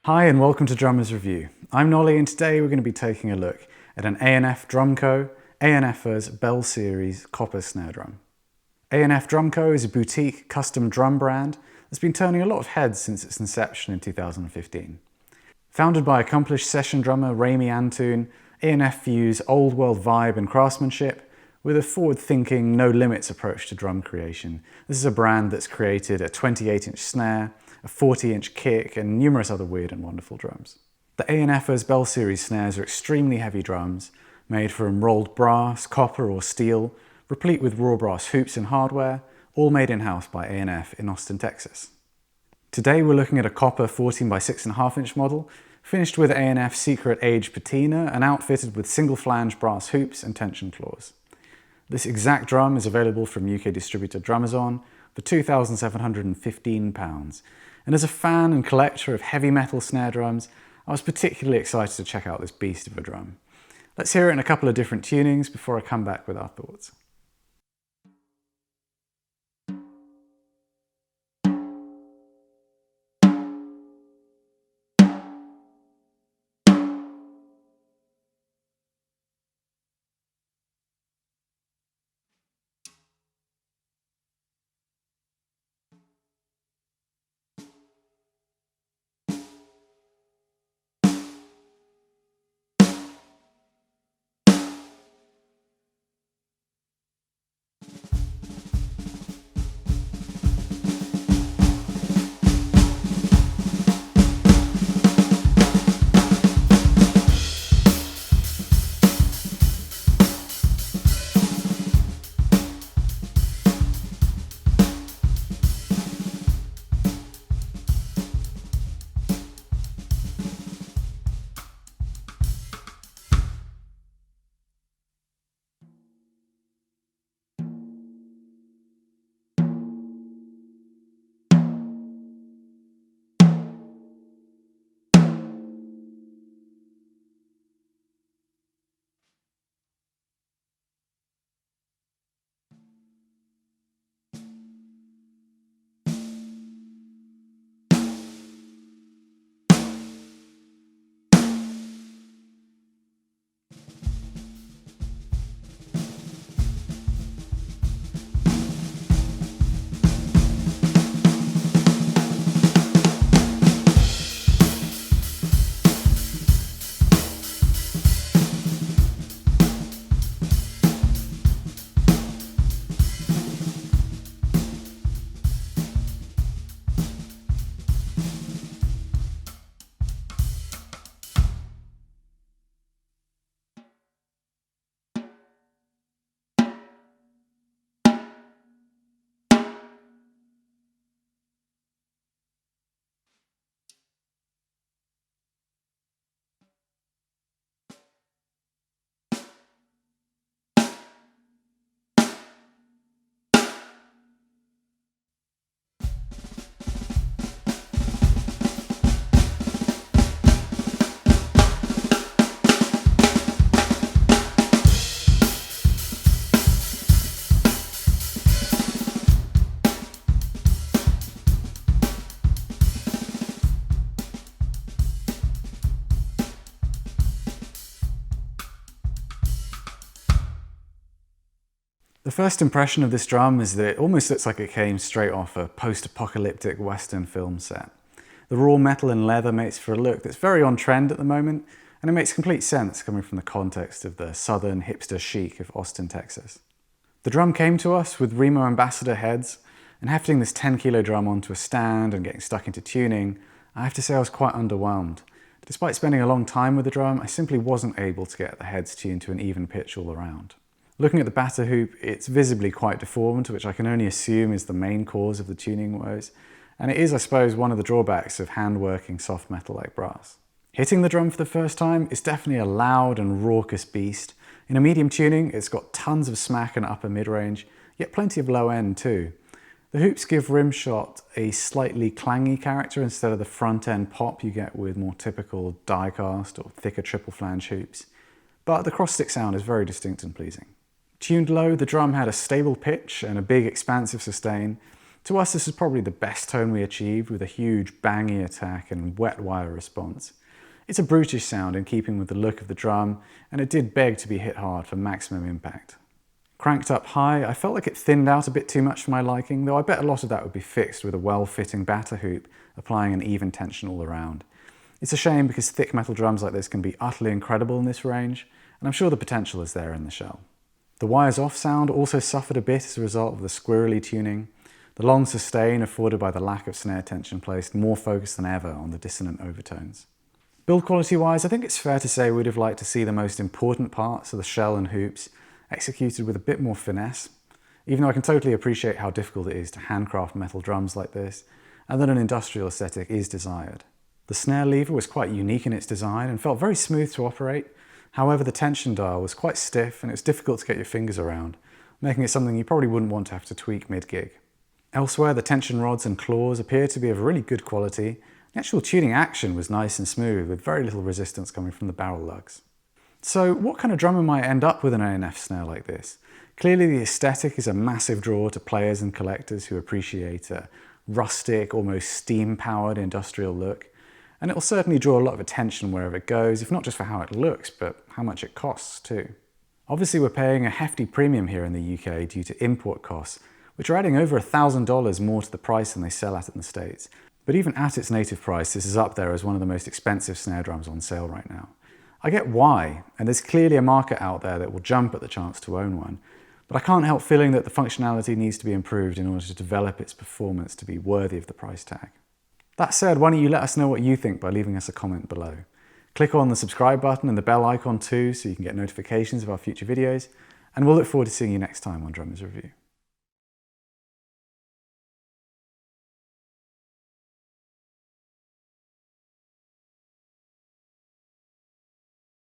Hi and welcome to Drummer's Review. I'm Nolly and today we're going to be taking a look at an A&F Drum Co. A&F'ers Bell Series copper snare drum. A&F Drum Co. is a boutique custom drum brand that's been turning a lot of heads since its inception in 2015. Founded by accomplished session drummer Rami Antoon, A&F fuse old world vibe and craftsmanship with a forward-thinking, no-limits approach to drum creation. This is a brand that's created a 28-inch snare, a 40-inch kick, and numerous other weird and wonderful drums. The A&F'ers Bell Series snares are extremely heavy drums, made from rolled brass, copper or steel, replete with raw brass hoops and hardware, all made in-house by A&F in Austin, Texas. Today we're looking at a copper 14 by 6.5 inch model, finished with A&F Secret Age patina and outfitted with single flange brass hoops and tension claws. This exact drum is available from UK distributor Drummers On for £2,715. And as a fan and collector of heavy metal snare drums, I was particularly excited to check out this beast of a drum. Let's hear it in a couple of different tunings before I come back with our thoughts. The first impression of this drum is that it almost looks like it came straight off a post-apocalyptic Western film set. The raw metal and leather makes for a look that's very on trend at the moment, and it makes complete sense coming from the context of the southern hipster chic of Austin, Texas. The drum came to us with Remo Ambassador heads, and hefting this 10-kilo drum onto a stand and getting stuck into tuning, I have to say I was quite underwhelmed. Despite spending a long time with the drum, I simply wasn't able to get the heads tuned to an even pitch all around. Looking at the batter hoop, it's visibly quite deformed, which I can only assume is the main cause of the tuning woes, and it is, I suppose, one of the drawbacks of hand-working soft metal like brass. Hitting the drum for the first time is definitely a loud and raucous beast. In a medium tuning, it's got tons of smack and upper mid-range, yet plenty of low end too. The hoops give rimshot a slightly clangy character instead of the front-end pop you get with more typical die-cast or thicker triple flange hoops, but the cross-stick sound is very distinct and pleasing. Tuned low, the drum had a stable pitch and a big expansive sustain, To us, this is probably the best tone we achieved, with a huge bangy attack and wet wire response. It's a brutish sound in keeping with the look of the drum, and it did beg to be hit hard for maximum impact. Cranked up high, I felt like it thinned out a bit too much for my liking, though I bet a lot of that would be fixed with a well-fitting batter hoop, applying an even tension all around. It's a shame because thick metal drums like this can be utterly incredible in this range, and I'm sure the potential is there in the shell. The wires off sound also suffered a bit as a result of the squirrely tuning. The long sustain afforded by the lack of snare tension placed more focus than ever on the dissonant overtones. Build quality wise, I think it's fair to say we'd have liked to see the most important parts of the shell and hoops executed with a bit more finesse, even though I can totally appreciate how difficult it is to handcraft metal drums like this, and that an industrial aesthetic is desired. The snare lever was quite unique in its design and felt very smooth to operate. However, the tension dial was quite stiff and it's difficult to get your fingers around, making it something you probably wouldn't want to have to tweak mid-gig. Elsewhere, the tension rods and claws appeared to be of really good quality. The actual tuning action was nice and smooth, with very little resistance coming from the barrel lugs. So what kind of drummer might end up with an A&F snare like this? Clearly the aesthetic is a massive draw to players and collectors who appreciate a rustic, almost steam-powered industrial look, and it'll certainly draw a lot of attention wherever it goes, if not just for how it looks, but how much it costs too. Obviously we're paying a hefty premium here in the UK due to import costs, which are adding over $1,000 more to the price than they sell at in the States. But even at its native price, this is up there as one of the most expensive snare drums on sale right now. I get why, and there's clearly a market out there that will jump at the chance to own one, but I can't help feeling that the functionality needs to be improved in order to develop its performance to be worthy of the price tag. That said, why don't you let us know what you think by leaving us a comment below. Click on the subscribe button and the bell icon too so you can get notifications of our future videos, and we'll look forward to seeing you next time on Drummers Review.